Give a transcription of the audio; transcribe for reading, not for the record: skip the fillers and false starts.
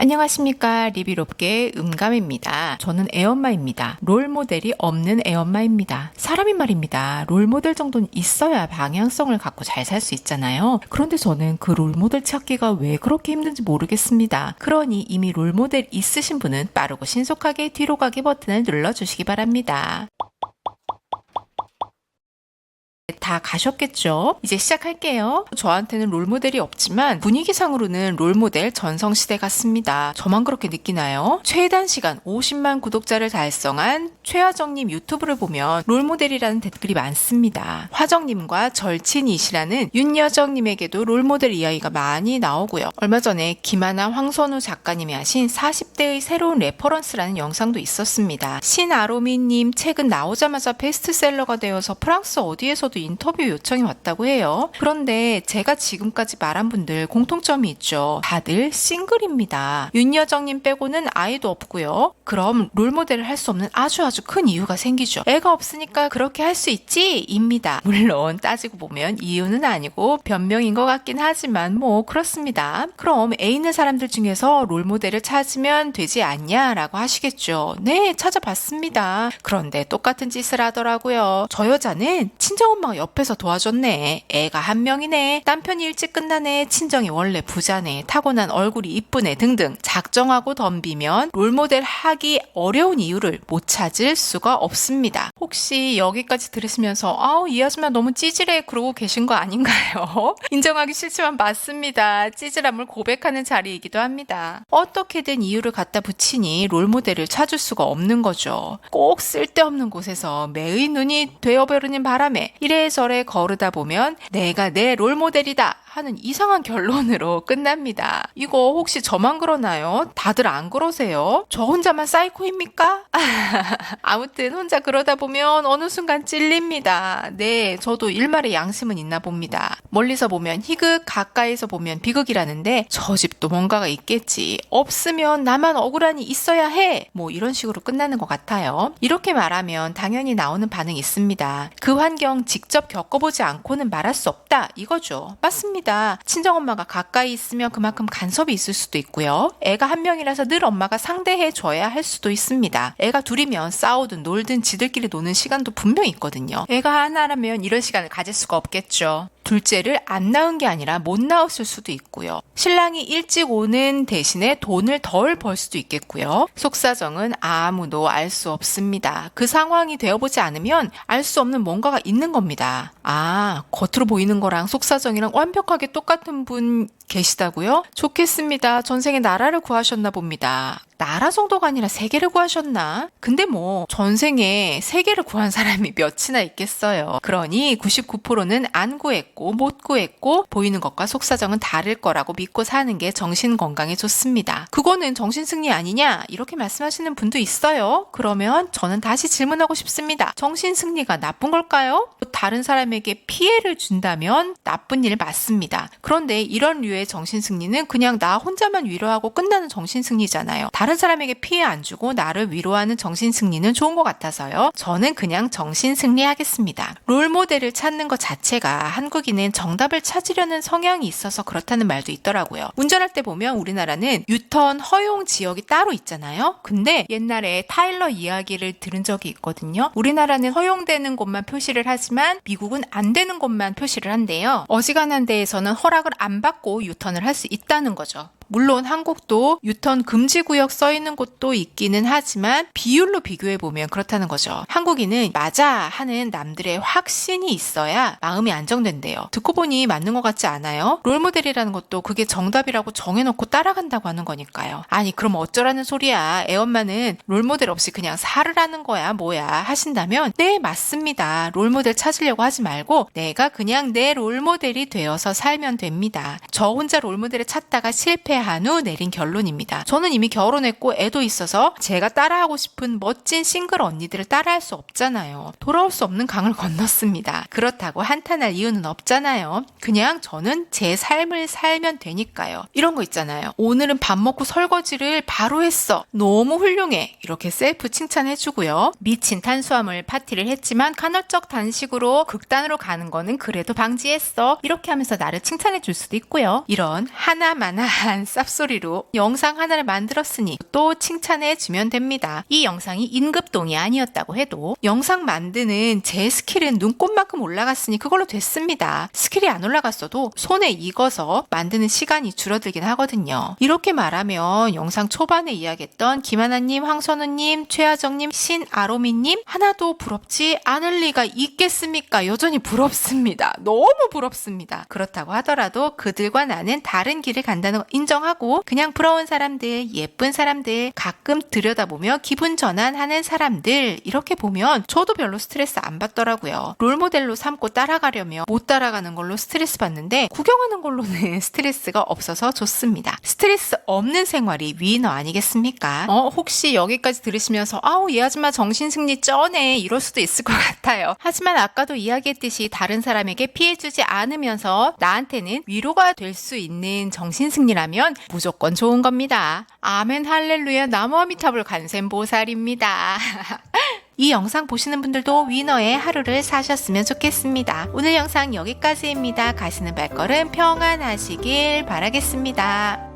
안녕하십니까. 리뷰롭게 음감입니다. 저는 애엄마입니다. 롤모델이 없는 애엄마입니다. 사람이 말입니다. 롤모델 정도는 있어야 방향성을 갖고 잘 살 수 있잖아요. 그런데 저는 그 롤모델 찾기가 왜 그렇게 힘든지 모르겠습니다. 그러니 이미 롤모델 있으신 분은 빠르고 신속하게 뒤로 가기 버튼을 눌러주시기 바랍니다. 다 가셨겠죠? 이제 시작할게요. 저한테는 롤모델이 없지만 분위기상으로는 롤모델 전성시대 같습니다. 저만 그렇게 느끼나요? 최단 시간 50만 구독자를 달성한 최하정님 유튜브를 보면 롤모델이라는 댓글이 많습니다. 화정님과 절친이시라는 윤여정님에게도 롤모델 이야기가 많이 나오고요. 얼마 전에 김하나 황선우 작가님이 하신 40대의 새로운 레퍼런스라는 영상도 있었습니다. 신아로미님 책은 나오자마자 베스트셀러가 되어서 프랑스 어디에서도 인터뷰 요청이 왔다고 해요. 그런데 제가 지금까지 말한 분들 공통점이 있죠. 다들 싱글입니다. 윤여정님 빼고는 아이도 없고요. 그럼 롤모델을 할 수 없는 아주 큰 이유가 생기죠. 애가 없으니까 그렇게 할 수 있지? 입니다. 물론 따지고 보면 이유는 아니고 변명인 것 같긴 하지만 뭐 그렇습니다. 그럼 애 있는 사람들 중에서 롤모델을 찾으면 되지 않냐? 라고 하시겠죠. 네, 찾아봤습니다. 그런데 똑같은 짓을 하더라고요. 저 여자는 친정엄마가 옆에서 도와줬네. 애가 한 명이네. 남편이 일찍 끝나네. 친정이 원래 부자네. 타고난 얼굴이 이쁘네. 등등 작정하고 덤비면 롤모델 하기 어려운 이유를 못 찾을 수가 없습니다. 혹시 여기까지 들으시면서 아우 이 아줌마 너무 찌질해 그러고 계신 거 아닌가요? 인정하기 싫지만 맞습니다. 찌질함을 고백하는 자리이기도 합니다. 어떻게든 이유를 갖다 붙이니 롤모델을 찾을 수가 없는 거죠. 꼭 쓸데없는 곳에서 매의 눈이 되어버리는 바람에 이래저래 거르다 보면 내가 내 롤모델이다 하는 이상한 결론으로 끝납니다. 이거 혹시 저만 그러나요? 다들 안 그러세요? 저 혼자만 사이코입니까? 아무튼 혼자 그러다 보면 어느 순간 찔립니다. 네, 저도 일말의 양심은 있나 봅니다. 멀리서 보면 희극, 가까이서 보면 비극이라는데 저 집도 뭔가가 있겠지. 없으면 나만 억울하니 있어야 해. 뭐 이런 식으로 끝나는 것 같아요. 이렇게 말하면 당연히 나오는 반응이 있습니다. 그 환경 직접 겪어보지 않고는 말할 수 없다. 이거죠. 맞습니다. 친정엄마가 가까이 있으면 그만큼 간섭이 있을 수도 있고요. 애가 한 명이라서 늘 엄마가 상대해 줘야 할 수도 있습니다. 애가 둘이면 싸우든 놀든 지들끼리 노는 시간도 분명히 있거든요. 애가 하나라면 이런 시간을 가질 수가 없겠죠. 둘째를 안 낳은 게 아니라 못 낳았을 수도 있고요. 신랑이 일찍 오는 대신에 돈을 덜 벌 수도 있겠고요. 속사정은 아무도 알 수 없습니다. 그 상황이 되어보지 않으면 알 수 없는 뭔가가 있는 겁니다. 아, 겉으로 보이는 거랑 속사정이랑 완벽하게 똑같은 분 계시다고요? 좋겠습니다. 전생에 나라를 구하셨나 봅니다. 나라 정도가 아니라 세계를 구하셨나? 근데 뭐 전생에 세계를 구한 사람이 몇이나 있겠어요. 그러니 99%는 안 구했고 못 구했고 보이는 것과 속사정은 다를 거라고 믿고 사는 게 정신 건강에 좋습니다. 그거는 정신승리 아니냐? 이렇게 말씀하시는 분도 있어요. 그러면 저는 다시 질문하고 싶습니다. 정신승리가 나쁜 걸까요? 다른 사람에게 피해를 준다면 나쁜 일 맞습니다. 그런데 이런 류의 정신승리는 그냥 나 혼자만 위로하고 끝나는 정신승리잖아요. 다른 사람에게 피해 안 주고 나를 위로하는 정신승리는 좋은 것 같아서요. 저는 그냥 정신승리하겠습니다. 롤모델을 찾는 것 자체가 한국인은 정답을 찾으려는 성향이 있어서 그렇다는 말도 있더라고요. 운전할 때 보면 우리나라는 유턴 허용 지역이 따로 있잖아요. 근데 옛날에 타일러 이야기를 들은 적이 있거든요. 우리나라는 허용되는 곳만 표시를 하지만 미국은 안 되는 곳만 표시를 한대요. 어지간한 데에서는 허락을 안 받고 유턴을 할 수 있다는 거죠. 물론 한국도 유턴 금지 구역 써 있는 곳도 있기는 하지만 비율로 비교해 보면 그렇다는 거죠. 한국인은 맞아 하는 남들의 확신이 있어야 마음이 안정된대요. 듣고 보니 맞는 것 같지 않아요? 롤모델이라는 것도 그게 정답이라고 정해놓고 따라간다고 하는 거니까요. 아니 그럼 어쩌라는 소리야. 애엄마는 롤모델 없이 그냥 살으라는 거야 뭐야 하신다면 네 맞습니다. 롤모델 찾으려고 하지 말고 내가 그냥 내 롤모델이 되어서 살면 됩니다. 저 혼자 롤모델을 찾다가 실패한 후 내린 결론입니다. 저는 이미 결혼했고 애도 있어서 제가 따라하고 싶은 멋진 싱글 언니들을 따라할 수 없잖아요. 돌아올 수 없는 강을 건넜습니다. 그렇다고 한탄할 이유는 없잖아요. 그냥 저는 제 삶을 살면 되니까요. 이런 거 있잖아요. 오늘은 밥 먹고 설거지를 바로 했어. 너무 훌륭해. 이렇게 셀프 칭찬해주고요. 미친 탄수화물 파티를 했지만 간헐적 단식으로 극단으로 가는 거는 그래도 방지했어. 이렇게 하면서 나를 칭찬해줄 수도 있고요. 이런 하나마나한 쌉소리로 영상 하나를 만들었으니 또 칭찬해주면 됩니다. 이 영상이 임급동이 아니었다고 해도 영상 만드는 제 스킬은 눈꽃만큼 올라갔으니 그걸로 됐습니다. 스킬이 안 올라갔어도 손에 익어서 만드는 시간이 줄어들긴 하거든요. 이렇게 말하면 영상 초반에 이야기했던 김하나님, 황선우님, 최하정님, 신아로미님 하나도 부럽지 않을 리가 있겠습니까? 여전히 부럽습니다. 너무 부럽습니다. 그렇다고 하더라도 그들과 나는 다른 길을 간다는 거 인정하고 그냥 부러운 사람들, 예쁜 사람들, 가끔 들여다보며 기분 전환하는 사람들 이렇게 보면 저도 별로 스트레스 안 받더라고요. 롤모델로 삼고 따라가려면 못 따라가는 걸로 스트레스 받는데 구경하는 걸로는 스트레스가 없어서 좋습니다. 스트레스 없는 생활이 위너 아니겠습니까? 혹시 여기까지 들으시면서 아우 이 아줌마 정신승리 쩌네 이럴 수도 있을 것 같아요. 하지만 아까도 이야기했듯이 다른 사람에게 피해주지 않으면서 나한테는 위로가 될 수 있는 정신승리라면 무조건 좋은 겁니다. 아멘 할렐루야 나무아미타불 관세음보살입니다. 이 영상 보시는 분들도 위너의 하루를 사셨으면 좋겠습니다. 오늘 영상 여기까지입니다. 가시는 발걸음 평안하시길 바라겠습니다.